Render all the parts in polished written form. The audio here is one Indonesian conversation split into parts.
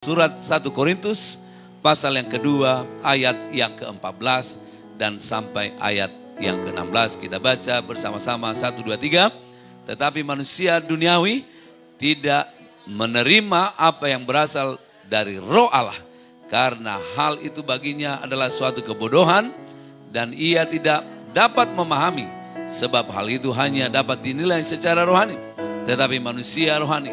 Surat 1 Korintus pasal yang kedua ayat yang ke-14 dan sampai ayat yang ke-16 kita baca bersama-sama 1, 2, 3. Tetapi manusia duniawi tidak menerima apa yang berasal dari Roh Allah, karena hal itu baginya adalah suatu kebodohan dan ia tidak dapat memahami, sebab hal itu hanya dapat dinilai secara rohani. Tetapi manusia rohani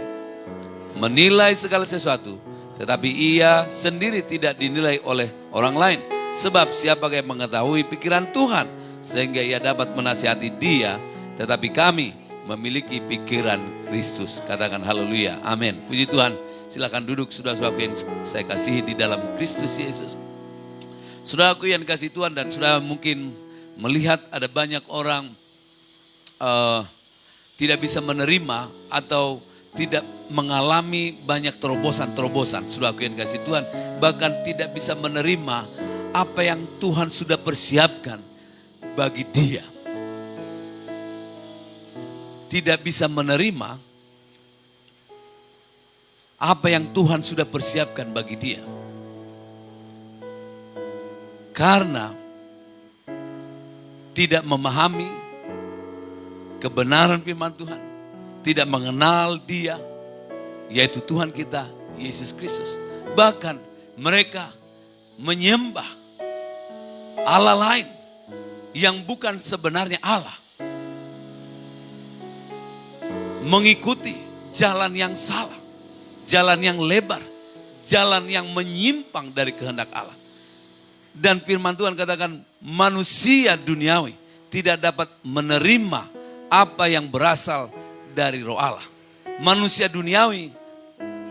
menilai segala sesuatu, tetapi ia sendiri tidak dinilai oleh orang lain. Sebab siapa yang mengetahui pikiran Tuhan sehingga ia dapat menasihati dia. Tetapi kami memiliki pikiran Kristus. Katakan haleluya, amin. Puji Tuhan. Silakan duduk saudara-saudara yang saya kasihi di dalam Kristus Yesus. Saudaraku yang dikasihi Tuhan, dan saudara mungkin melihat ada banyak orang tidak bisa menerima atau tidak mengalami banyak terobosan-terobosan. Saudaraku yang dikasihi Tuhan, bahkan tidak bisa menerima apa yang Tuhan sudah persiapkan bagi dia. Tidak bisa menerima apa yang Tuhan sudah persiapkan bagi dia. Karena tidak memahami kebenaran firman Tuhan, tidak mengenal dia, yaitu Tuhan kita, Yesus Kristus. Bahkan mereka menyembah Allah lain yang bukan sebenarnya Allah. Mengikuti jalan yang salah, jalan yang lebar, jalan yang menyimpang dari kehendak Allah. Dan firman Tuhan katakan manusia duniawi tidak dapat menerima apa yang berasal dari Roh Allah. Manusia duniawi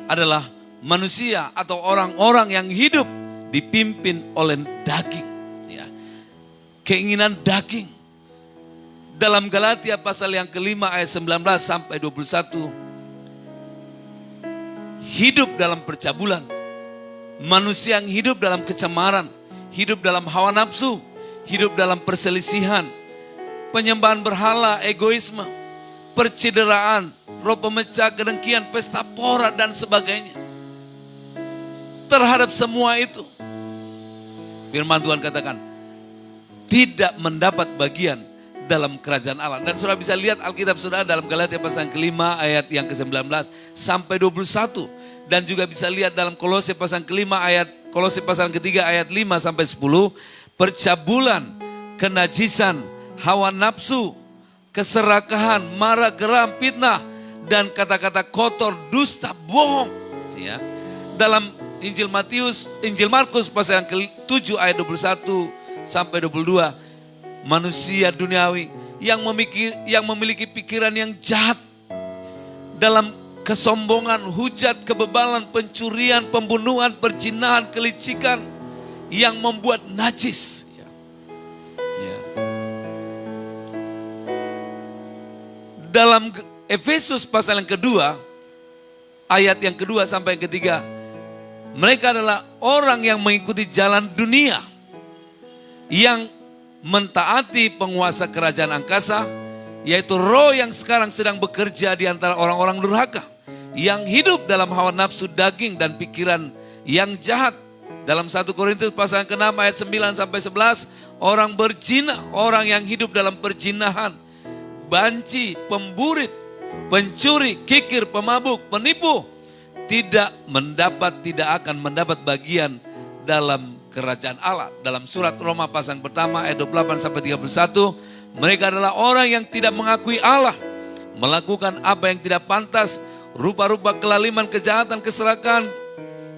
adalah manusia atau orang-orang yang hidup dipimpin oleh daging. Ya. Keinginan daging. Dalam Galatia pasal yang kelima ayat 19 sampai 21. Hidup dalam percabulan. Manusia yang hidup dalam kecemaran. Hidup dalam hawa nafsu. Hidup dalam perselisihan. Penyembahan berhala, egoisme. Percideraan, roh pemecah, kedengkian, pesta pora dan sebagainya. Terhadap semua itu, firman Tuhan katakan tidak mendapat bagian dalam kerajaan Allah. Dan saudara bisa lihat Alkitab saudara dalam Galatia pasal yang kelima ayat yang ke-19 sampai 21. Dan juga bisa lihat dalam Kolose pasal yang kelima ayat, Kolose pasal yang ketiga ayat 5 sampai 10. Percabulan, kenajisan, hawa nafsu, keserakahan, marah, geram, fitnah, dan kata-kata kotor, dusta, bohong. Ya. Dalam Injil Markus pasal yang ke-7 ayat 21 sampai 22. Manusia duniawi yang memiliki pikiran yang jahat. Dalam kesombongan, hujat, kebebalan, pencurian, pembunuhan, perzinahan, kelicikan yang membuat najis. Dalam Efesus pasal yang kedua, ayat yang kedua sampai yang ketiga, mereka adalah orang yang mengikuti jalan dunia, yang mentaati penguasa kerajaan angkasa, yaitu roh yang sekarang sedang bekerja di antara orang-orang durhaka, yang hidup dalam hawa nafsu daging dan pikiran yang jahat. Dalam 1 Korintus pasal yang ke-6 ayat 9 sampai 11, orang berzina, orang yang hidup dalam perzinahan, banci, pemburit, pencuri, kikir, pemabuk, penipu, tidak akan mendapat bagian dalam kerajaan Allah. Dalam surat Roma pasal yang pertama ayat 28 sampai 31, mereka adalah orang yang tidak mengakui Allah, melakukan apa yang tidak pantas, rupa-rupa kelaliman, kejahatan, keserakahan,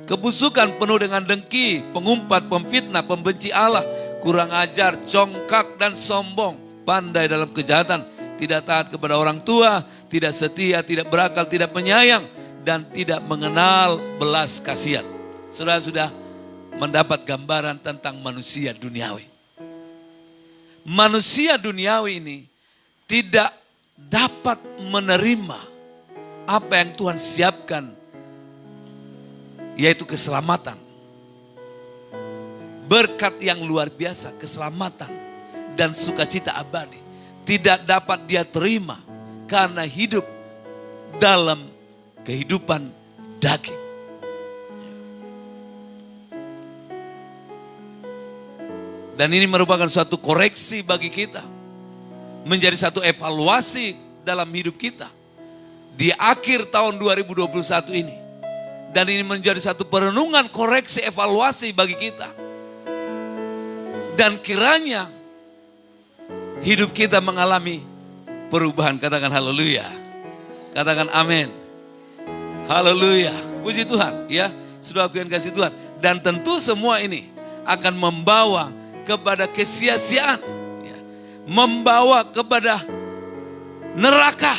kebusukan, penuh dengan dengki, pengumpat, pemfitnah, pembenci Allah, kurang ajar, congkak dan sombong, pandai dalam kejahatan, tidak taat kepada orang tua, tidak setia, tidak berakal, tidak penyayang, dan tidak mengenal belas kasihan. Saudara sudah mendapat gambaran tentang manusia duniawi. Manusia duniawi ini tidak dapat menerima apa yang Tuhan siapkan, yaitu keselamatan. Berkat yang luar biasa, keselamatan dan sukacita abadi. Tidak dapat dia terima karena hidup dalam kehidupan daging. Dan ini merupakan suatu koreksi bagi kita. Menjadi satu evaluasi dalam hidup kita. Di akhir tahun 2021 ini. Dan ini menjadi satu perenungan koreksi evaluasi bagi kita. Dan kiranya hidup kita mengalami perubahan. Katakan haleluya. Katakan amin. Haleluya. Puji Tuhan ya. Saudaraku yang kasih Tuhan. Dan tentu semua ini akan membawa kepada kesia-siaan, ya. Membawa kepada neraka.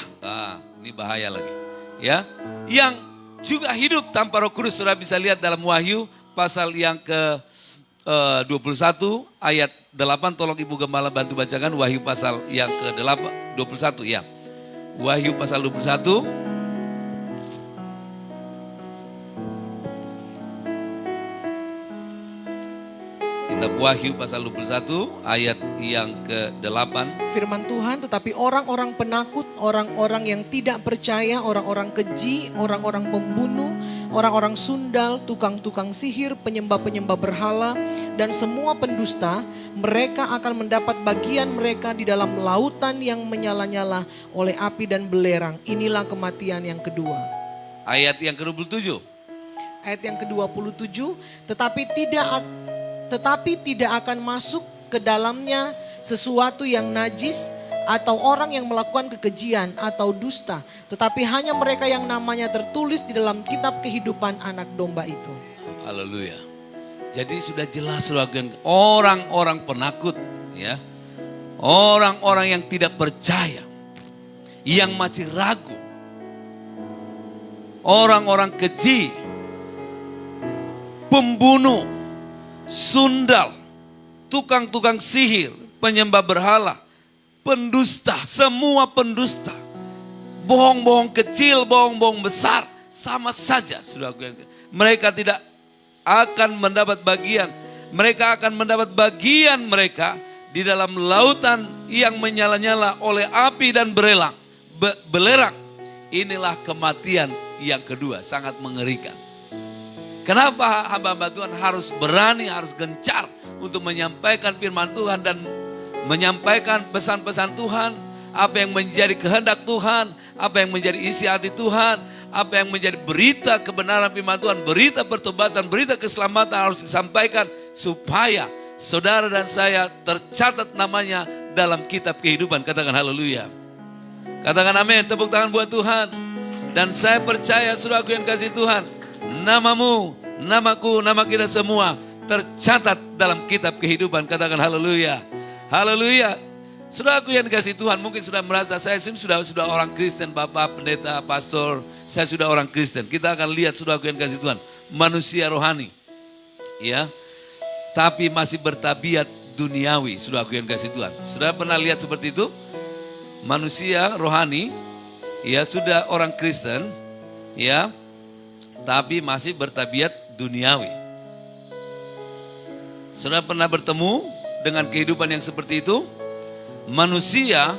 Ini bahaya lagi, ya. Yang juga hidup tanpa Roh Kudus, saudara bisa lihat dalam Wahyu pasal yang ke 21 ayat 8. Tolong Ibu Gembala bantu bacakan Wahyu pasal yang ke 21 ya. Wahyu pasal 21. Kitab Wahyu pasal 21 ayat yang ke-8. Firman Tuhan, tetapi orang-orang penakut, orang-orang yang tidak percaya, orang-orang keji, orang-orang pembunuh, orang-orang sundal, tukang-tukang sihir, penyembah-penyembah berhala, dan semua pendusta, mereka akan mendapat bagian mereka di dalam lautan yang menyala-nyala oleh api dan belerang. Inilah kematian yang kedua. Ayat yang ke-27. Ayat yang ke-27, tetapi tidak akan masuk ke dalamnya sesuatu yang najis atau orang yang melakukan kekejian atau dusta. Tetapi hanya mereka yang namanya tertulis di dalam kitab kehidupan anak domba itu. Haleluya. Jadi sudah jelas orang-orang penakut, ya, orang-orang yang tidak percaya, yang masih ragu, orang-orang keji, pembunuh, sundal, tukang-tukang sihir, penyembah berhala, pendusta, semua pendusta. Bohong-bohong kecil, bohong-bohong besar, sama saja. Mereka tidak akan mendapat bagian. Mereka akan mendapat bagian mereka di dalam lautan yang menyala-nyala oleh api dan belerang. Inilah kematian yang kedua, sangat mengerikan. Kenapa hamba-hamba Tuhan harus berani, harus gencar untuk menyampaikan firman Tuhan dan menyampaikan pesan-pesan Tuhan, apa yang menjadi kehendak Tuhan, apa yang menjadi isi hati Tuhan, apa yang menjadi berita kebenaran firman Tuhan, berita pertobatan, berita keselamatan harus disampaikan supaya saudara dan saya tercatat namanya dalam kitab kehidupan. Katakan haleluya. Katakan amin, tepuk tangan buat Tuhan. Dan saya percaya saudaraku yang kasih Tuhan, namamu, namaku, nama kita semua tercatat dalam kitab kehidupan. Katakan haleluya. Haleluya. Saudaraku yang dikasih Tuhan, mungkin sudah merasa saya sudah orang Kristen, Bapak, pendeta, pastor, saya sudah orang Kristen. Kita akan lihat saudaraku yang dikasih Tuhan, manusia rohani. Ya. Tapi masih bertabiat duniawi, saudaraku yang dikasih Tuhan. Sudah pernah lihat seperti itu? Manusia rohani, ya sudah orang Kristen, ya, tapi masih bertabiat duniawi. Sudah pernah bertemu dengan kehidupan yang seperti itu? Manusia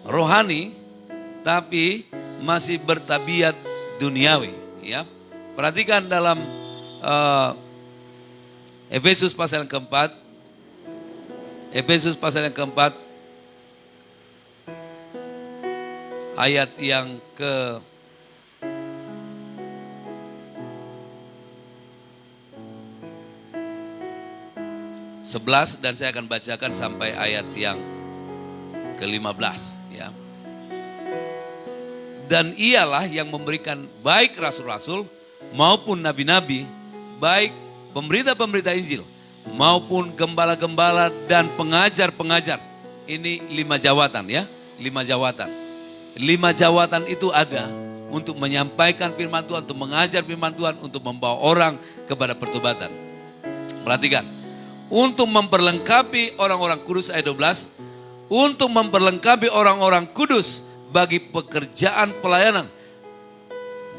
rohani tapi masih bertabiat duniawi, ya. Perhatikan dalam Efesus pasal yang keempat. Efesus pasal yang keempat ayat yang ke 11 dan saya akan bacakan sampai ayat yang ke-15 ya. Dan ialah yang memberikan baik rasul-rasul maupun nabi-nabi, baik pemberita-pemberita Injil maupun gembala-gembala dan pengajar-pengajar. Ini 5 jawatan ya, 5 jawatan. 5 jawatan itu ada untuk menyampaikan firman Tuhan, untuk mengajar firman Tuhan, untuk membawa orang kepada pertobatan. Perhatikan. Untuk memperlengkapi orang-orang kudus ayat 12. Untuk memperlengkapi orang-orang kudus bagi pekerjaan pelayanan.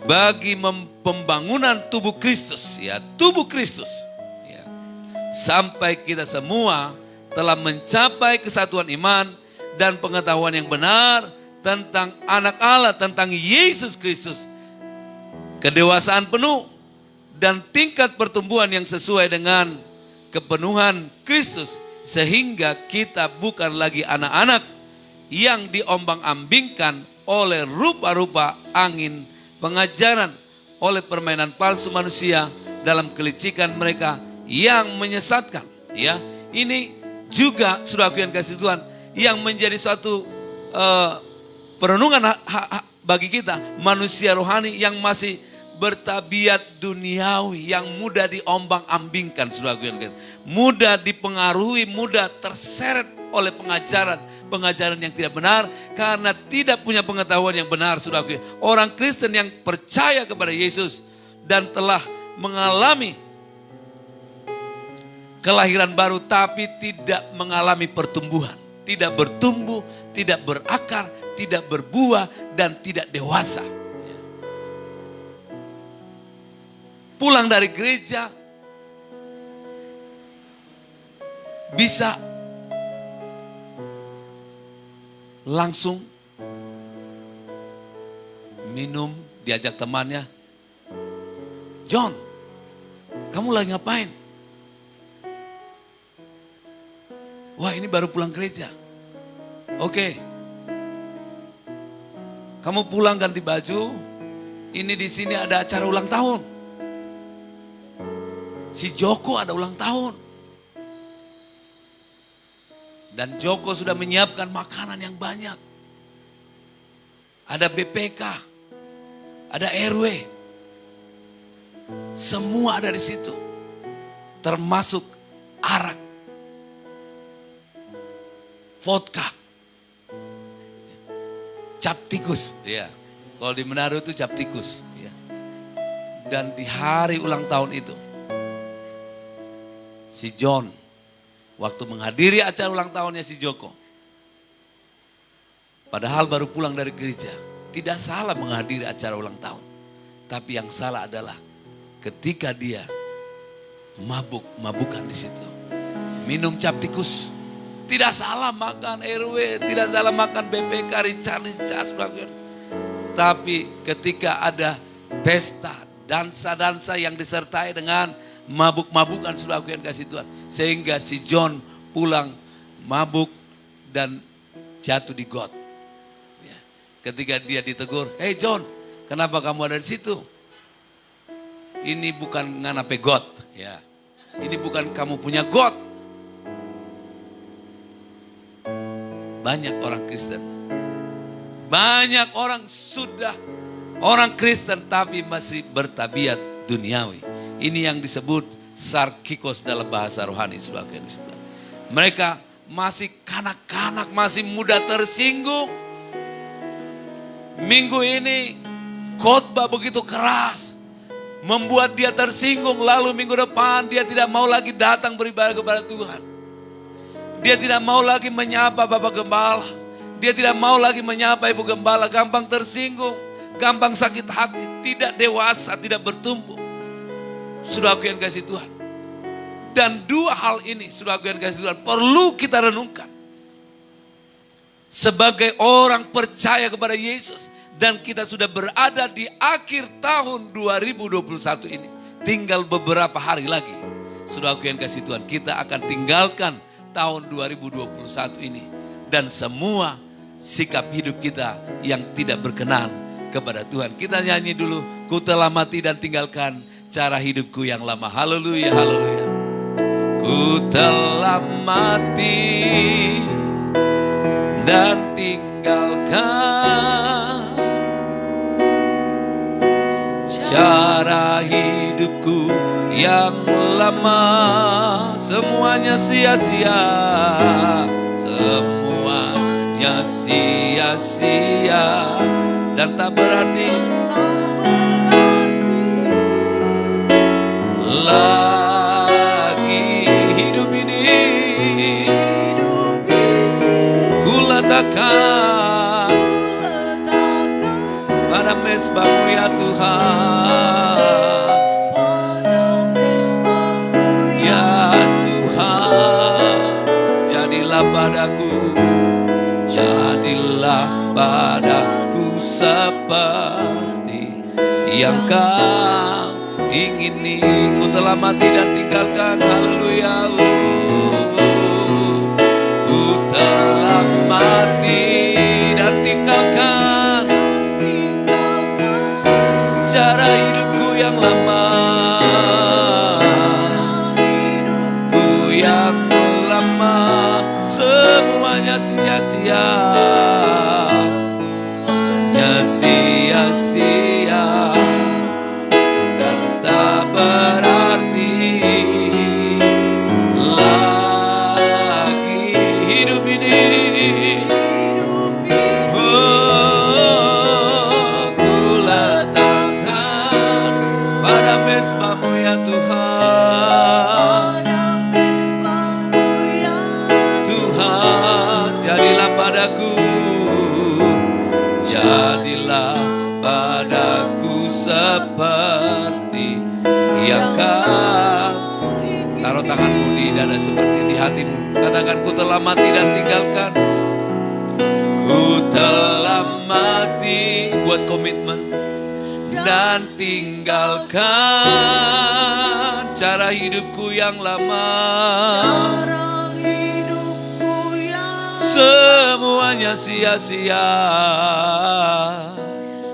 Bagi pembangunan tubuh Kristus. Ya, tubuh Kristus. Ya. Sampai kita semua telah mencapai kesatuan iman dan pengetahuan yang benar tentang anak Allah, tentang Yesus Kristus. Kedewasaan penuh dan tingkat pertumbuhan yang sesuai dengan kepenuhan Kristus Sehingga kita bukan lagi anak-anak yang diombang-ambingkan oleh rupa-rupa angin pengajaran, oleh permainan palsu manusia dalam kelicikan mereka yang menyesatkan. Ya, ini juga saudaraku yang kasih Tuhan yang menjadi suatu perenungan bagi kita, manusia rohani yang masih bertabiat duniawi, yang mudah diombang-ambingkan, saudaraku yang kasih, mudah dipengaruhi, mudah terseret oleh pengajaran yang tidak benar karena tidak punya pengetahuan yang benar, saudaraku. Orang Kristen yang percaya kepada Yesus dan telah mengalami kelahiran baru tapi tidak mengalami pertumbuhan, tidak bertumbuh, tidak berakar, tidak berbuah dan tidak dewasa. Pulang dari gereja bisa langsung minum, diajak temannya, John, kamu lagi ngapain? Wah, ini baru pulang gereja. Oke. Kamu pulang ganti baju. Ini di sini ada acara ulang tahun. Si Joko ada ulang tahun. Dan Joko sudah menyiapkan makanan yang banyak. Ada BPK, ada RW. Semua ada di situ. Termasuk arak, vodka, cap tikus. Ya. Kalau di Manado itu cap tikus. Ya. Dan di hari ulang tahun itu, si John, waktu menghadiri acara ulang tahunnya si Joko, padahal baru pulang dari gereja, tidak salah menghadiri acara ulang tahun. Tapi yang salah adalah ketika dia mabuk-mabukan di situ, minum cap tikus. Tidak salah makan RW, tidak salah makan BPK, rica-rica, tapi ketika ada pesta, dansa-dansa yang disertai dengan mabuk-mabukan, saudaraku yang kasih Tuhan. Sehingga si John pulang mabuk dan jatuh di got. Ya. Ketika dia ditegur, hey John, kenapa kamu ada di situ? Ini bukan nganape got. Ya. Ini bukan kamu punya got. Banyak orang Kristen. Banyak orang sudah orang Kristen tapi masih bertabiat duniawi. Ini yang disebut sarkikos dalam bahasa rohani. Mereka masih kanak-kanak, masih muda tersinggung. Minggu ini khotbah begitu keras, membuat dia tersinggung. Lalu minggu depan dia tidak mau lagi datang beribadah kepada Tuhan. Dia tidak mau lagi menyapa Bapak Gembala. Dia tidak mau lagi menyapa Ibu Gembala. Gampang tersinggung, gampang sakit hati, tidak dewasa, tidak bertumbuh. Saudaraku yang kasih Tuhan. Dan dua hal ini, saudaraku yang kasih Tuhan, perlu kita renungkan. Sebagai orang percaya kepada Yesus, dan kita sudah berada di akhir tahun 2021 ini. Tinggal beberapa hari lagi. Saudaraku yang kasih Tuhan, kita akan tinggalkan tahun 2021 ini. Dan semua sikap hidup kita yang tidak berkenan kepada Tuhan. Kita nyanyi dulu, ku telah mati dan tinggalkan cara hidupku yang lama. Haleluya, haleluya. Ku telah mati dan tinggalkan cara hidupku yang lama. Semuanya sia-sia, semuanya sia-sia dan tak berarti lagi hidup ini. Ku letakkan pada mezbahmu ya Tuhan. Jadilah padaku seperti yang kau ingini. Ku telah mati dan tinggalkan, haleluya. telah mati dan tinggalkan cara hidupku yang lama. Ku yang lama semuanya sia-sia. Sia-sia dan tak berarti lagi hidup ini. Ku letakkan pada mezbamu ya Tuhan. Tuhan, jadilah padaku, jadilah padaku seperti yang Kau. Taruh tanganmu di dada seperti di hatimu. Katakan, ku telah mati dan tinggalkan. Ku telah mati, buat komitmen, dan tinggalkan cara hidupku yang lama. Semuanya sia-sia.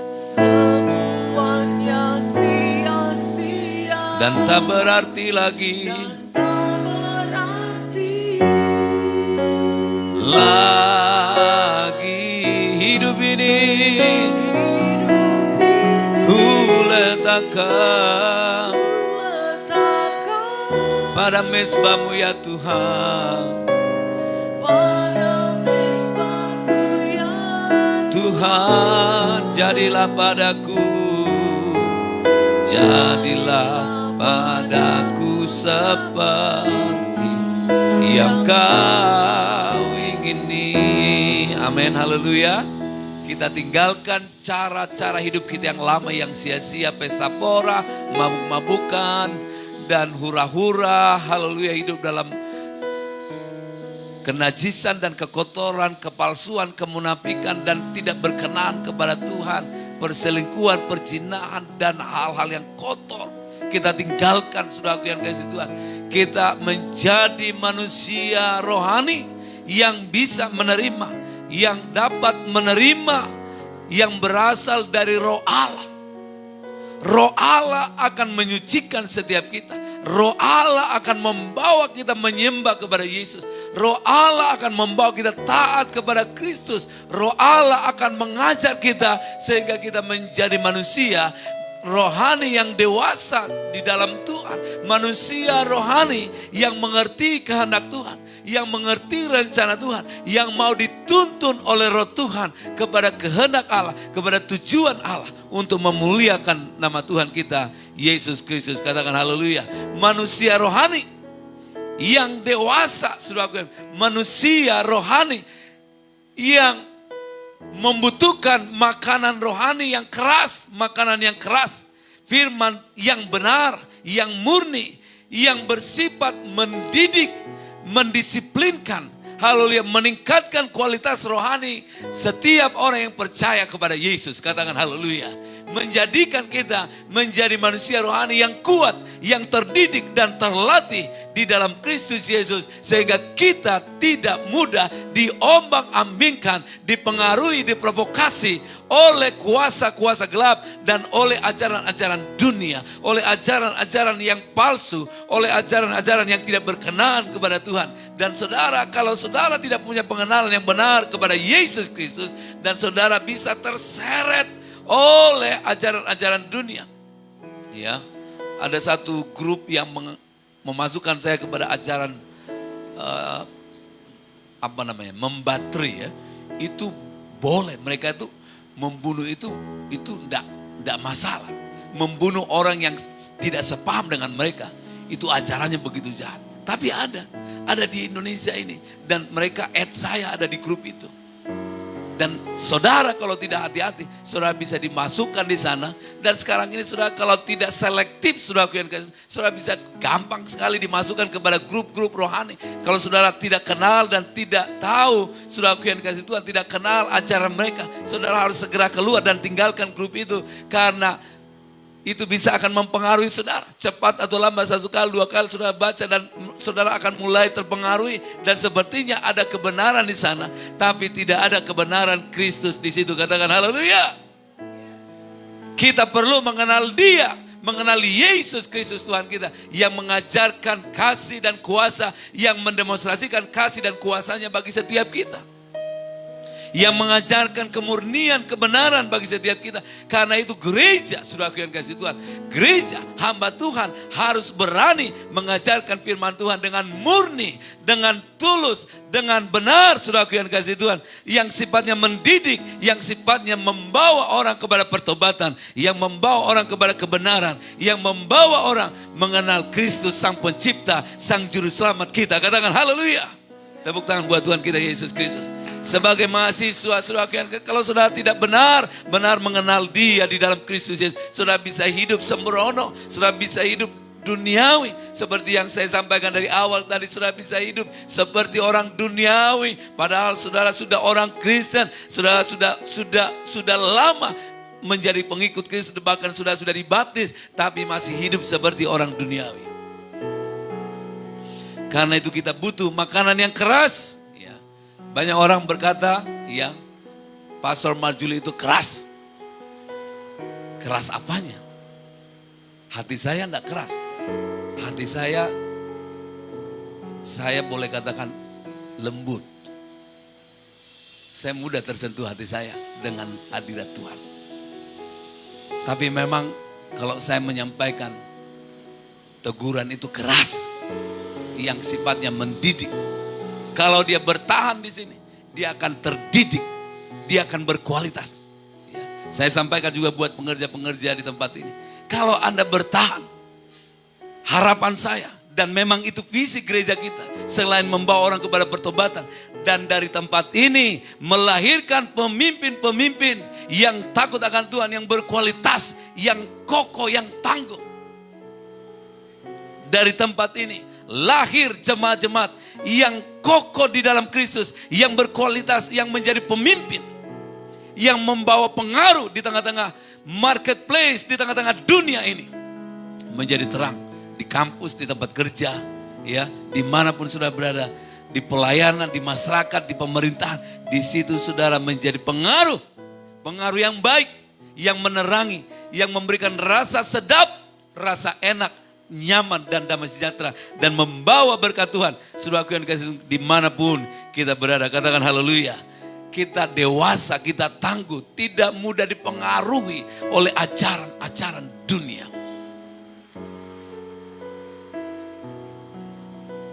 Semuanya sia-sia. Dan tak berarti lagi. Lagi hidup ini. Ku letakkan pada mezbamu ya Tuhan. Tuhan, jadilah padaku, jadilah padaku seperti yang Kau ingini. Amin, haleluya. Kita tinggalkan cara-cara hidup kita yang lama, yang sia-sia, pesta pora, mabuk-mabukan, dan hura-hura. Haleluya, hidup dalam kenajisan dan kekotoran, kepalsuan, kemunafikan, dan tidak berkenan kepada Tuhan, perselingkuhan, perzinahan, dan hal-hal yang kotor. Kita tinggalkan, saudaraku yang kasih Tuhan. Kita menjadi manusia rohani yang bisa menerima, yang dapat menerima, yang berasal dari Roh Allah. Roh Allah akan menyucikan setiap kita. Roh Allah akan membawa kita menyembah kepada Yesus. Roh Allah akan membawa kita taat kepada Kristus. Roh Allah akan mengajar kita sehingga kita menjadi manusia rohani yang dewasa di dalam Tuhan. Manusia rohani yang mengerti kehendak Tuhan, yang mengerti rencana Tuhan, yang mau dituntun oleh Roh Tuhan kepada kehendak Allah, kepada tujuan Allah untuk memuliakan nama Tuhan kita, Yesus Kristus. Katakan haleluya. Manusia rohani yang dewasa, saudaraku, manusia rohani yang membutuhkan makanan rohani yang keras, makanan yang keras, firman yang benar, yang murni, yang bersifat mendidik, mendisiplinkan, haleluya, meningkatkan kualitas rohani setiap orang yang percaya kepada Yesus. Katakan haleluya. Menjadikan kita menjadi manusia rohani yang kuat, yang terdidik dan terlatih di dalam Kristus Yesus, sehingga kita tidak mudah diombang-ambingkan, dipengaruhi, diprovokasi oleh kuasa-kuasa gelap dan oleh ajaran-ajaran dunia, oleh ajaran-ajaran yang palsu, oleh ajaran-ajaran yang tidak berkenan kepada Tuhan. Dan saudara, kalau saudara tidak punya pengenalan yang benar kepada Yesus Kristus, dan saudara bisa terseret oleh ajaran-ajaran dunia. Ya, ada satu grup yang memasukkan saya kepada ajaran membateri ya. Itu boleh, mereka itu membunuh itu enggak masalah. Membunuh orang yang tidak sepaham dengan mereka, itu ajarannya begitu jahat. Tapi ada di Indonesia ini, dan mereka saya ada di grup itu. Dan saudara kalau tidak hati-hati, saudara bisa dimasukkan di sana. Dan sekarang ini saudara kalau tidak selektif, saudara bisa gampang sekali dimasukkan kepada grup-grup rohani. Kalau saudara tidak kenal dan tidak tahu, saudara yang kasih Tuhan tidak kenal ajaran mereka, saudara harus segera keluar dan tinggalkan grup itu. Karena itu bisa akan mempengaruhi saudara. Cepat atau lambat, 1 kali, 2 kali saudara baca dan saudara akan mulai terpengaruhi. Dan sepertinya ada kebenaran di sana, tapi tidak ada kebenaran Kristus di situ. Katakan haleluya. Kita perlu mengenal Dia, mengenal Yesus Kristus Tuhan kita, yang mengajarkan kasih dan kuasa, yang mendemonstrasikan kasih dan kuasanya bagi setiap kita. Yang mengajarkan kemurnian kebenaran bagi setiap kita. Karena itu gereja, saudaraku yang kasih Tuhan, gereja hamba Tuhan harus berani mengajarkan firman Tuhan dengan murni, dengan tulus, dengan benar, saudaraku yang kasih Tuhan. Yang sifatnya mendidik, yang sifatnya membawa orang kepada pertobatan, yang membawa orang kepada kebenaran, yang membawa orang mengenal Kristus Sang Pencipta, Sang Juru Selamat kita. Katakan haleluya. Tepuk tangan buat Tuhan kita Yesus Kristus. Sebagai mahasiswa, saudara, kalau saudara tidak benar mengenal Dia di dalam Kristus Yesus, saudara bisa hidup sembrono, saudara bisa hidup duniawi. Seperti yang saya sampaikan dari awal tadi, saudara bisa hidup seperti orang duniawi. Padahal saudara sudah orang Kristen, saudara sudah lama menjadi pengikut Kristus, bahkan sudah dibaptis, tapi masih hidup seperti orang duniawi. Karena itu kita butuh makanan yang keras. Banyak orang berkata, ya, Pastor Marjuli itu keras. Keras apanya? Hati saya enggak keras. Hati saya boleh katakan lembut. Saya mudah tersentuh hati saya dengan hadirat Tuhan. Tapi memang kalau saya menyampaikan teguran itu keras, yang sifatnya mendidik. Kalau dia bertahan di sini, dia akan terdidik, dia akan berkualitas. Ya, saya sampaikan juga buat pengerja-pengerja di tempat ini. Kalau Anda bertahan, harapan saya, dan memang itu visi gereja kita, selain membawa orang kepada pertobatan, dan dari tempat ini melahirkan pemimpin-pemimpin yang takut akan Tuhan, yang berkualitas, yang kokoh, yang tangguh. Dari tempat ini lahir jemaat-jemaat yang kokoh di dalam Kristus, yang berkualitas, yang menjadi pemimpin, yang membawa pengaruh di tengah-tengah marketplace, di tengah-tengah dunia ini, menjadi terang di kampus, di tempat kerja, ya, dimanapun saudara berada, di pelayanan, di masyarakat, di pemerintahan. Di situ saudara menjadi pengaruh yang baik, yang menerangi, yang memberikan rasa sedap, rasa enak, nyaman dan damai sejahtera, dan membawa berkat Tuhan. Saudaraku yang dikasihi, dimanapun kita berada, katakan haleluya. Kita dewasa, kita tangguh, tidak mudah dipengaruhi oleh ajaran-ajaran dunia.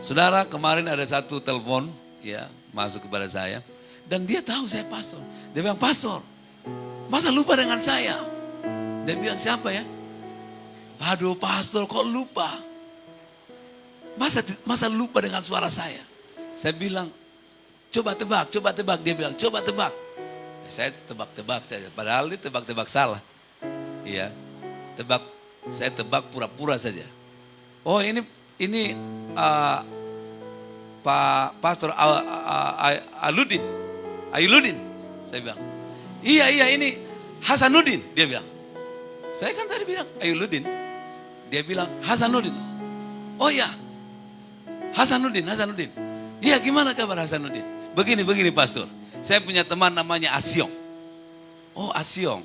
Saudara, kemarin ada satu telepon, ya, masuk kepada saya, dan dia tahu saya pastor. Dia bilang, "Pastor, masa lupa dengan saya?" Dia bilang, "Siapa ya?" "Aduh pastor, kok lupa? Masa lupa dengan suara saya?" Saya bilang, coba tebak. Dia bilang, "Coba tebak." Saya tebak-tebak saja, padahal ini tebak-tebak salah. Iya, saya tebak pura-pura saja. Oh ini Pak Pastor Ayuludin. Saya bilang, iya ini Hasanuddin. Dia bilang, saya kan tadi bilang Ayuludin. Dia bilang Hasanuddin. Oh ya, Hasanuddin. Iya, gimana kabar Hasanuddin? Begini pastor. Saya punya teman namanya Asyong. Oh Asyong.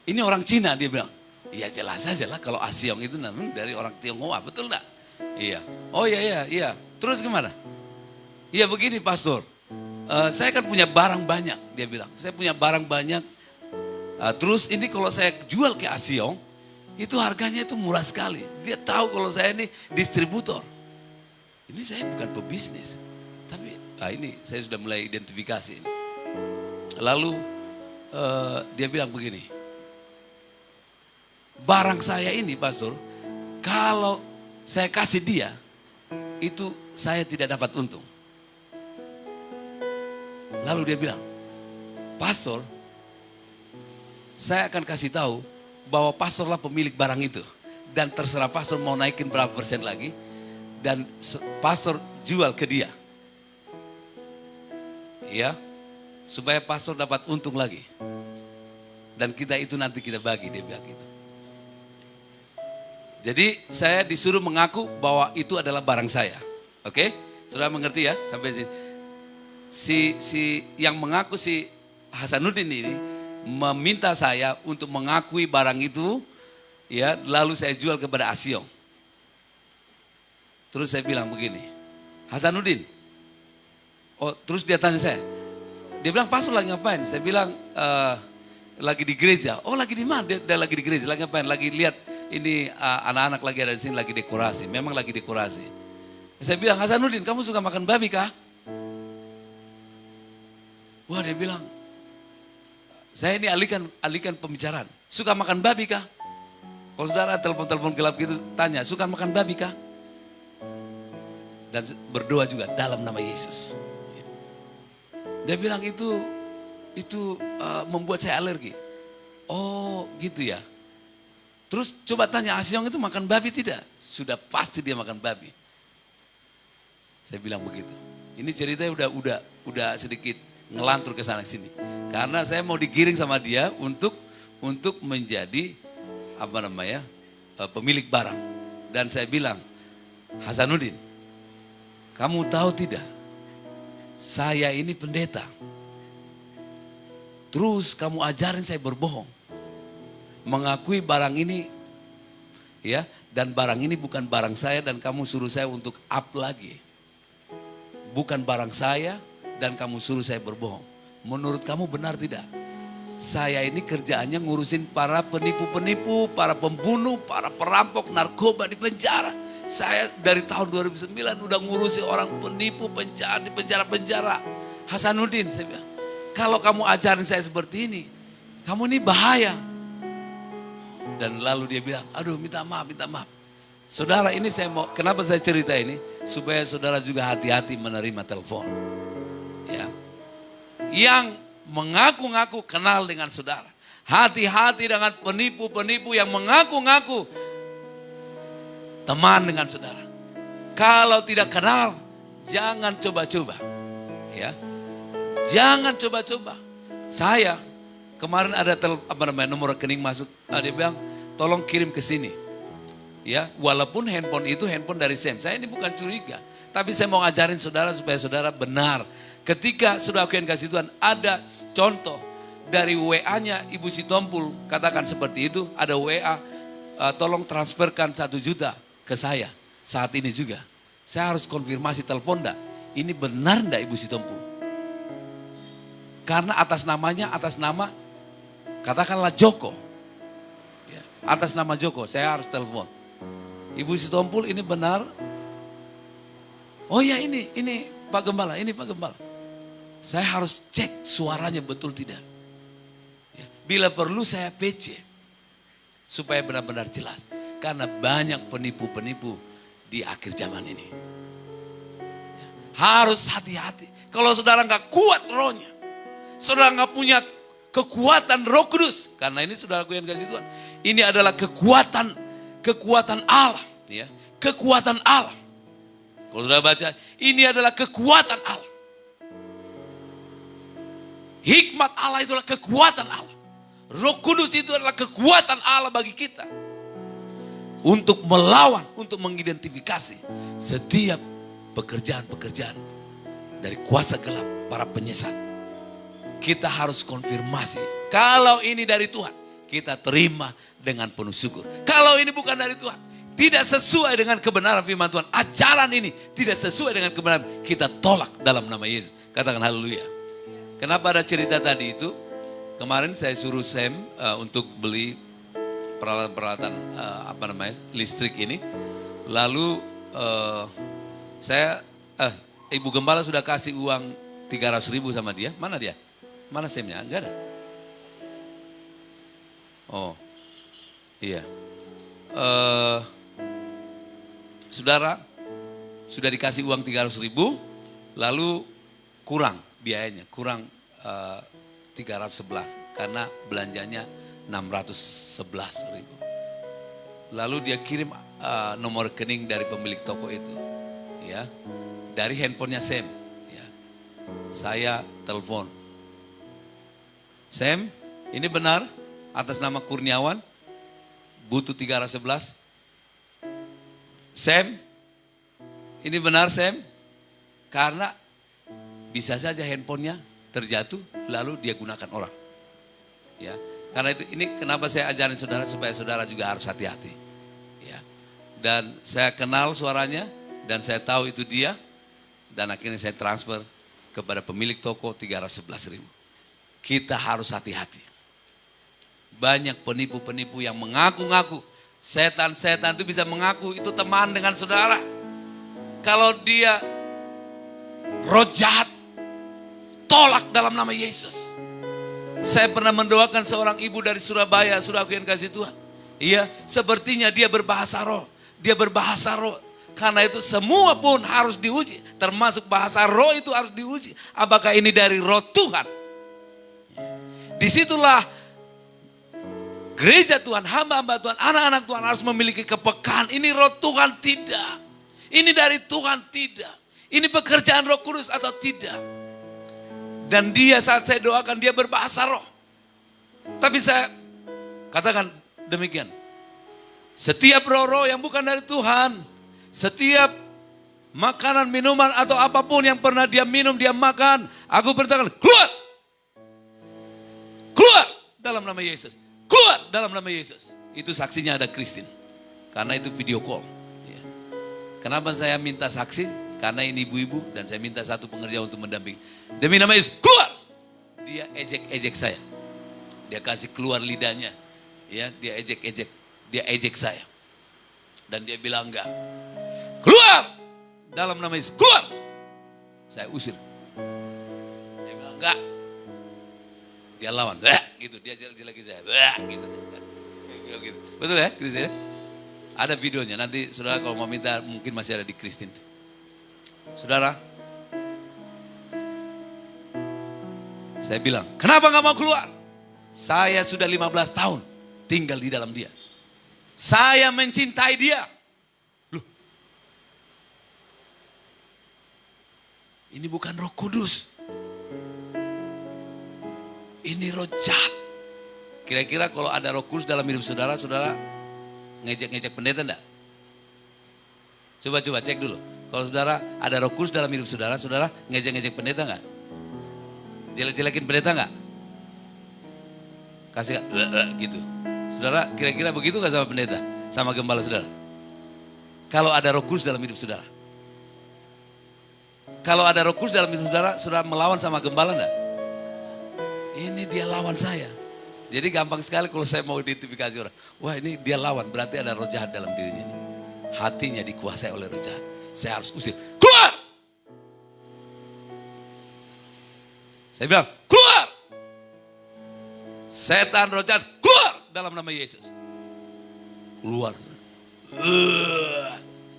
Ini orang Cina, dia bilang. Iya jelas saja lah kalau Asyong itu namanya dari orang Tionghoa, betul enggak? Iya. Oh iya. Terus gimana? Iya begini pastor. Saya kan punya barang banyak, dia bilang. Saya punya barang banyak. Terus ini kalau saya jual ke Asyong, itu harganya itu murah sekali. Dia tahu kalau saya ini distributor. Ini saya bukan pebisnis, tapi ini saya sudah mulai identifikasi. Lalu dia bilang begini, barang saya ini pastor, kalau saya kasih dia, itu saya tidak dapat untung. Lalu dia bilang, "Pastor, saya akan kasih tahu bahwa pastorlah pemilik barang itu. Dan terserah pastor mau naikin berapa persen lagi. Dan pastor jual ke dia. Ya, supaya pastor dapat untung lagi. dan kita itu nanti kita bagi, dia bilang gitu. Jadi saya disuruh mengaku bahwa itu adalah barang saya. Oke? Saudara mengerti ya sampai sini. Si yang mengaku si Hasanuddin ini meminta saya untuk mengakui barang itu, ya, lalu saya jual kepada Asyong. Terus saya bilang begini, Hasanuddin. Oh, terus dia tanya saya. Dia bilang, "Pastor lagi ngapain?" Saya bilang, lagi di gereja. "Oh, lagi di mana?" Dia lagi di gereja. Lagi ngapain? Lagi lihat ini anak-anak lagi ada di sini lagi dekorasi. Memang lagi dekorasi. Saya bilang, "Hasanuddin, kamu suka makan babi kah?" Wah, dia bilang, "Saya ini alihkan pembicaraan. Suka makan babi kah?" Kalau saudara telepon gelap gitu tanya, "Suka makan babi kah?" Dan berdoa juga dalam nama Yesus. Dia bilang itu membuat saya alergi. Oh, gitu ya. Terus coba tanya, Asyong itu makan babi tidak? Sudah pasti dia makan babi. Saya bilang begitu. Ini ceritanya udah sedikit ngelantur ke sana sini. Karena saya mau digiring sama dia untuk menjadi pemilik barang. Dan saya bilang, "Hasanuddin, kamu tahu tidak? Saya ini pendeta. Terus kamu ajarin saya berbohong. Mengakui barang ini, ya, dan barang ini bukan barang saya dan kamu suruh saya untuk up lagi. Bukan barang saya dan kamu suruh saya berbohong. Menurut kamu benar tidak? Saya ini kerjaannya ngurusin para penipu-penipu, para pembunuh, para perampok, narkoba di penjara. Saya dari tahun 2009 udah ngurusi orang penipu penjara di penjara-penjara. Hasanuddin," saya bilang, "kalau kamu ajarin saya seperti ini, kamu ini bahaya." Dan lalu dia bilang, "Aduh, minta maaf. Saudara, ini kenapa saya cerita ini? Supaya saudara juga hati-hati menerima telepon. Ya. Yang mengaku-ngaku kenal dengan saudara. Hati-hati dengan penipu-penipu yang mengaku-ngaku teman dengan saudara. Kalau tidak kenal, jangan coba-coba. Ya. Jangan coba-coba. Saya kemarin ada nomor rekening masuk, dia bilang, "Tolong kirim ke sini." Ya, walaupun handphone itu handphone dari Sam. Saya ini bukan curiga, tapi saya mau ngajarin saudara supaya saudara benar. Ketika saudara kasih Tuhan, ada contoh dari WA-nya Ibu Sitompul, katakan seperti itu, ada WA, "Tolong transferkan 1 juta ke saya saat ini juga." Saya harus konfirmasi telepon enggak? Ini benar enggak Ibu Sitompul? Karena atas nama katakanlah Joko. Ya, atas nama Joko, saya harus telepon. "Ibu Sitompul, ini benar?" "Oh ya, ini Pak Gembala, ini Pak Gembala." Saya harus cek suaranya betul tidak. Ya, bila perlu saya PC. Supaya benar-benar jelas. Karena banyak penipu-penipu di akhir zaman ini. Ya, harus hati-hati. Kalau saudara nggak kuat rohnya. Saudara nggak punya kekuatan Roh Kudus. Karena ini saudaraku yang kasih Tuhan. Ini adalah kekuatan Allah. Ya, kekuatan Allah. Kalau saudara baca, ini adalah kekuatan Allah. Hikmat Allah itulah kekuatan Allah. Roh Kudus itu adalah kekuatan Allah bagi kita. Untuk melawan, untuk mengidentifikasi setiap pekerjaan-pekerjaan dari kuasa gelap, para penyesat. Kita harus konfirmasi. Kalau ini dari Tuhan, kita terima dengan penuh syukur. Kalau ini bukan dari Tuhan, tidak sesuai dengan kebenaran firman Tuhan. Ajaran ini tidak sesuai dengan kebenaran. Kita tolak dalam nama Yesus. Katakan haleluya. Kenapa ada cerita tadi itu? Kemarin saya suruh Sam untuk beli peralatan listrik ini. Lalu Ibu Gembala sudah kasih uang 300.000 sama dia. Mana dia? Mana Samnya? Enggak ada. Oh, iya. Saudara sudah dikasih uang 300.000, lalu kurang biayanya, kurang 311 karena belanjanya 611.000. Lalu dia kirim nomor rekening dari pemilik toko itu, ya, dari handphonenya Sam. Ya. Saya telepon, "Sam, ini benar?" atas nama Kurniawan, butuh 311. Sam, ini benar Sam, karena bisa saja handphonenya terjatuh lalu dia gunakan orang. Ya, karena itu ini kenapa saya ajarin saudara supaya saudara juga harus hati-hati. Ya, dan saya kenal suaranya dan saya tahu itu dia, dan akhirnya saya transfer kepada pemilik toko 311.000. Kita harus hati-hati. Banyak penipu-penipu yang mengaku-ngaku. Setan-setan itu bisa mengaku itu teman dengan saudara. Kalau dia roh jahat, tolak dalam nama Yesus. Saya pernah mendoakan seorang ibu dari Surabaya, saudaraku yang kasih Tuhan. Iya, sepertinya dia berbahasa roh. Dia berbahasa roh. Karena itu semua pun harus diuji. Termasuk bahasa roh itu harus diuji. Apakah ini dari roh Tuhan? Disitulah gereja Tuhan, hamba-hamba Tuhan, anak-anak Tuhan harus memiliki kepekaan. Ini roh Tuhan tidak. Ini dari Tuhan tidak. Ini pekerjaan Roh Kudus atau tidak. Dan dia saat saya doakan dia berbahasa roh. Tapi saya katakan demikian. Setiap roh-roh yang bukan dari Tuhan, setiap makanan, minuman atau apapun yang pernah dia minum, dia makan, aku perintahkan keluar. Keluar dalam nama Yesus. Keluar dalam nama Yesus. Itu saksinya ada Kristin. Karena itu video call. Ya. Kenapa saya minta saksi? Karena ini ibu-ibu dan saya minta satu pengerja untuk mendampingi. Demi nama Yesus, keluar. Dia ejek-ejek saya. Dia kasih keluar lidahnya. Ya, dia ejek-ejek. Dia ejek saya. Dan dia bilang enggak. Keluar dalam nama Yesus, keluar. Saya usir. Dia bilang enggak. Dia lawan, gitu, dia jelek-jelekin saya, gitu. Gitu. Betul ya, Kristin? Ada videonya, nanti saudara kalau mau minta mungkin masih ada di Kristin. Saudara, saya bilang, kenapa gak mau keluar? Saya sudah 15 tahun tinggal di dalam dia. Saya mencintai dia. Loh, ini bukan Roh Kudus. Ini roh jahat. Kira-kira kalau ada Roh Kudus dalam hidup saudara, saudara ngejek-ngejek pendeta enggak? Coba cek dulu. Kalau saudara ada Roh Kudus dalam hidup saudara, saudara ngejek-ngejek pendeta enggak? Jelek-jelekin pendeta enggak? Kasih gitu. Saudara kira-kira begitu enggak sama pendeta? Sama gembala saudara? Kalau ada Roh Kudus dalam hidup saudara. Kalau ada Roh Kudus dalam hidup saudara, saudara melawan sama gembala enggak? Ini dia lawan saya. Jadi gampang sekali kalau saya mau identifikasi orang. Wah ini dia lawan, berarti ada roh jahat dalam dirinya ini. Hatinya dikuasai oleh roh jahat. Saya harus usir. Keluar! Saya bilang, keluar! Setan roh jahat, keluar dalam nama Yesus. Keluar.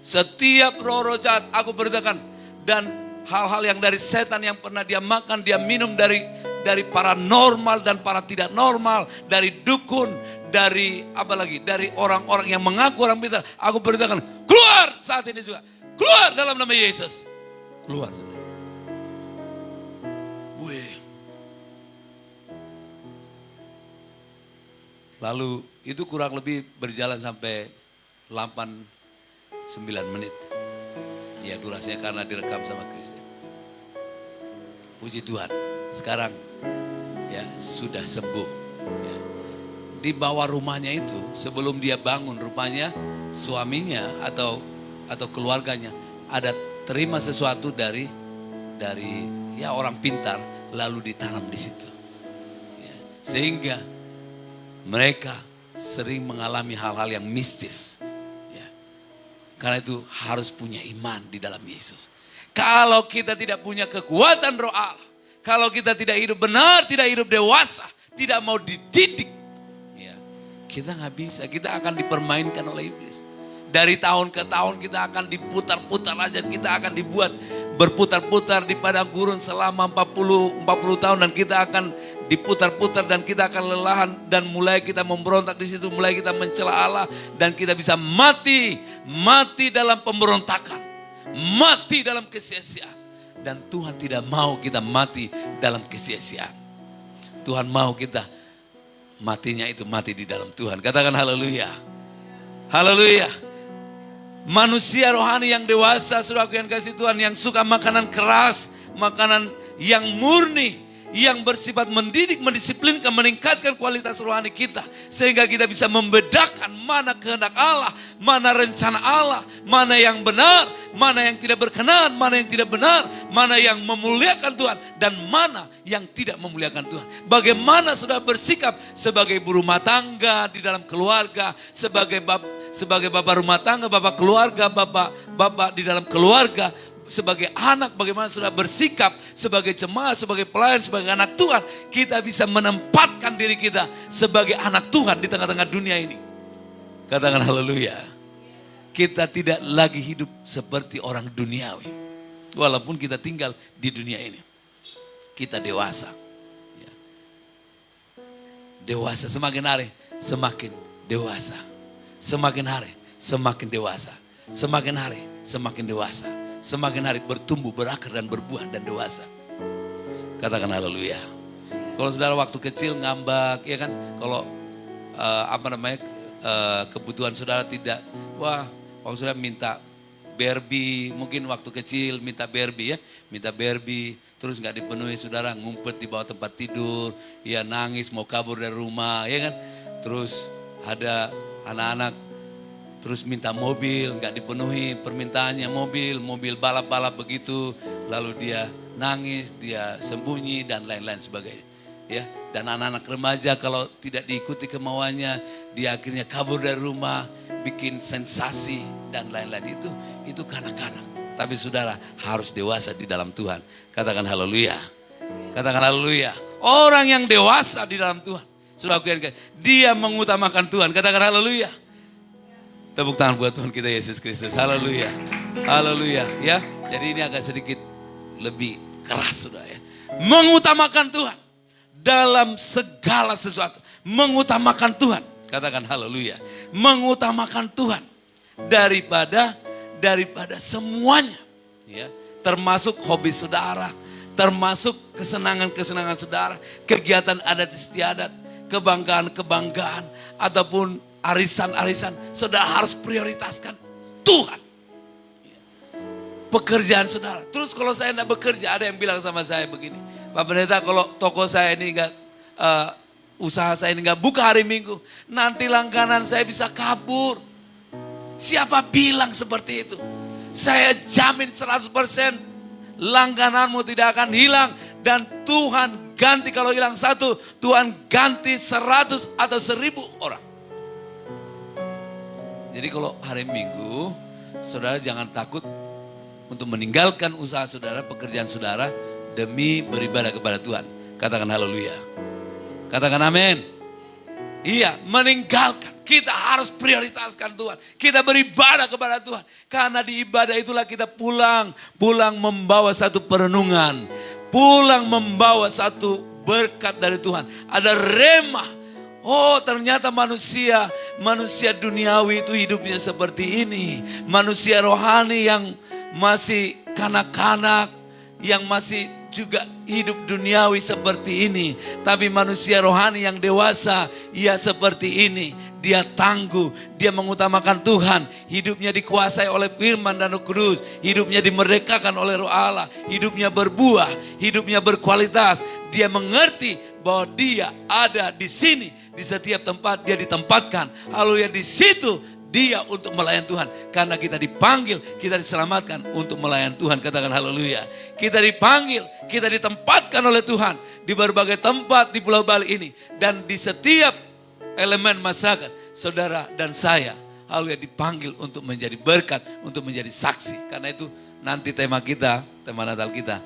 Setiap roh jahat aku perintahkan. Dan hal-hal yang dari setan yang pernah dia makan, dia minum dari paranormal dan para tidak normal, dari dukun, dari apa lagi, dari orang-orang yang mengaku orang pintar. Aku perintahkan keluar saat ini juga, keluar dalam nama Yesus, keluar. Lalu itu kurang lebih berjalan sampai 8-9 menit. Ya durasinya karena direkam sama Kristen. Puji Tuhan, sekarang ya sudah sembuh. Ya. Di bawah rumahnya itu sebelum dia bangun rupanya suaminya atau keluarganya ada terima sesuatu dari ya orang pintar lalu ditanam di situ. Ya. Sehingga mereka sering mengalami hal-hal yang mistis. Ya. Karena itu harus punya iman di dalam Yesus. Kalau kita tidak punya kekuatan roh Allah, kalau kita tidak hidup benar, tidak hidup dewasa, tidak mau dididik, ya, kita nggak bisa, kita akan dipermainkan oleh iblis. Dari tahun ke tahun kita akan diputar-putar aja, kita akan dibuat berputar-putar di padang gurun selama 40 tahun dan kita akan diputar-putar dan kita akan lelahan dan mulai kita memberontak di situ, mulai kita mencela Allah dan kita bisa mati dalam pemberontakan. Mati dalam kesia-siaan. Dan Tuhan tidak mau kita mati dalam kesia-siaan. Tuhan mau kita matinya itu mati di dalam Tuhan. Katakan haleluya. Haleluya. Manusia rohani yang dewasa, saudaraku yang kasih Tuhan, yang suka makanan keras, makanan yang murni, yang bersifat mendidik, mendisiplinkan, meningkatkan kualitas rohani kita. Sehingga kita bisa membedakan mana kehendak Allah, mana rencana Allah, mana yang benar, mana yang tidak berkenan, mana yang tidak benar, mana yang memuliakan Tuhan, dan mana yang tidak memuliakan Tuhan. Bagaimana saudara bersikap sebagai ibu rumah tangga di dalam keluarga, sebagai bapak rumah tangga, bapak keluarga, bapak di dalam keluarga, sebagai anak, bagaimana saudara bersikap sebagai jemaat, sebagai pelayan, sebagai anak Tuhan. Kita bisa menempatkan diri kita sebagai anak Tuhan di tengah-tengah dunia ini. Katakan haleluya. Kita tidak lagi hidup seperti orang duniawi. Walaupun kita tinggal di dunia ini. Kita dewasa. Dewasa, semakin hari semakin dewasa. Semakin hari semakin dewasa. Semakin hari semakin dewasa. Semakin hari bertumbuh, berakar dan berbuah dan dewasa. Katakan haleluya. Kalau saudara waktu kecil ngambak, ya kan? Kalau kebutuhan saudara tidak, waktu saudara minta Barbie, mungkin waktu kecil minta Barbie ya, minta Barbie, terus nggak dipenuhi, saudara ngumpet di bawah tempat tidur, ya nangis mau kabur dari rumah, ya kan? Terus ada anak-anak terus minta mobil, nggak dipenuhi permintaannya, mobil balap-balap begitu, lalu dia nangis, dia sembunyi dan lain-lain sebagainya. Ya, dan anak-anak remaja kalau tidak diikuti kemauannya, dia akhirnya kabur dari rumah, bikin sensasi dan lain-lain. Itu kanak-kanak. Tapi saudara harus dewasa di dalam Tuhan. Katakan haleluya. Katakan haleluya. Orang yang dewasa di dalam Tuhan, saudara, dia mengutamakan Tuhan. Katakan haleluya. Tepuk tangan buat Tuhan kita Yesus Kristus. Haleluya. Haleluya. Ya, jadi ini agak sedikit lebih keras saudara ya. Mengutamakan Tuhan dalam segala sesuatu. Mengutamakan Tuhan. Katakan haleluya. Mengutamakan Tuhan daripada semuanya. Ya, termasuk hobi saudara, termasuk kesenangan-kesenangan saudara, kegiatan adat istiadat, kebanggaan-kebanggaan, ataupun arisan-arisan, saudara harus prioritaskan Tuhan. Pekerjaan saudara. Terus kalau saya tidak bekerja, ada yang bilang sama saya begini, Pak Pendeta, kalau toko saya ini enggak, usaha saya ini enggak buka hari Minggu, nanti langganan saya bisa kabur. Siapa bilang seperti itu? Saya jamin 100% langgananmu tidak akan hilang. Dan Tuhan ganti, kalau hilang satu, Tuhan ganti 100 atau 1000 orang. Jadi kalau hari Minggu, saudara jangan takut untuk meninggalkan usaha saudara, pekerjaan saudara, demi beribadah kepada Tuhan. Katakan haleluya. Katakan amin. Iya, meninggalkan. Kita harus prioritaskan Tuhan. Kita beribadah kepada Tuhan. Karena di ibadah itulah kita pulang membawa satu perenungan. Pulang membawa satu berkat dari Tuhan. Ada remah. Oh, ternyata manusia duniawi itu hidupnya seperti ini. Manusia rohani yang masih kanak-kanak, yang masih juga hidup duniawi seperti ini. Tapi manusia rohani yang dewasa, ia seperti ini. Dia tangguh, dia mengutamakan Tuhan. Hidupnya dikuasai oleh firman dan Roh Kudus. Hidupnya dimerdekakan oleh Roh Allah. Hidupnya berbuah, hidupnya berkualitas. Dia mengerti bahwa dia ada di sini. Di setiap tempat dia ditempatkan. Haleluya, di situ dia untuk melayani Tuhan. Karena kita dipanggil, kita diselamatkan untuk melayani Tuhan. Katakan haleluya. Kita dipanggil, kita ditempatkan oleh Tuhan di berbagai tempat di Pulau Bali ini. Dan di setiap elemen masyarakat, saudara dan saya, haleluya, dipanggil untuk menjadi berkat, untuk menjadi saksi. Karena itu nanti tema kita, tema Natal kita,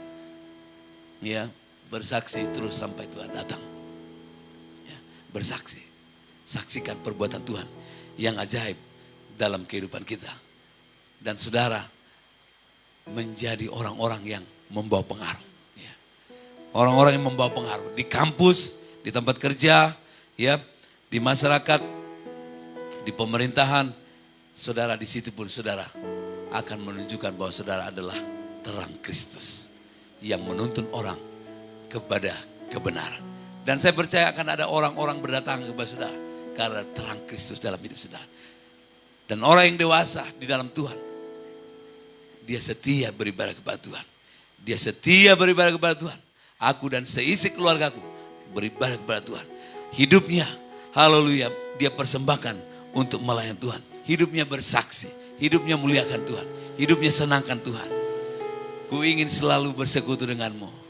ya, bersaksi terus sampai Tuhan datang. Bersaksi, saksikan perbuatan Tuhan yang ajaib dalam kehidupan kita. Dan saudara menjadi orang-orang yang membawa pengaruh. Orang-orang yang membawa pengaruh di kampus, di tempat kerja, ya, di masyarakat, di pemerintahan. Saudara, di situ pun saudara akan menunjukkan bahwa saudara adalah terang Kristus yang menuntun orang kepada kebenaran. Dan saya percaya akan ada orang-orang berdatangan kepada saudara karena terang Kristus dalam hidup saudara. Dan orang yang dewasa di dalam Tuhan, dia setia beribadah kepada Tuhan. Dia setia beribadah kepada Tuhan. Aku dan seisi keluargaku beribadah kepada Tuhan. Hidupnya, haleluya, dia persembahkan untuk melayani Tuhan. Hidupnya bersaksi, hidupnya muliakan Tuhan, hidupnya senangkan Tuhan. Ku ingin selalu bersekutu denganmu.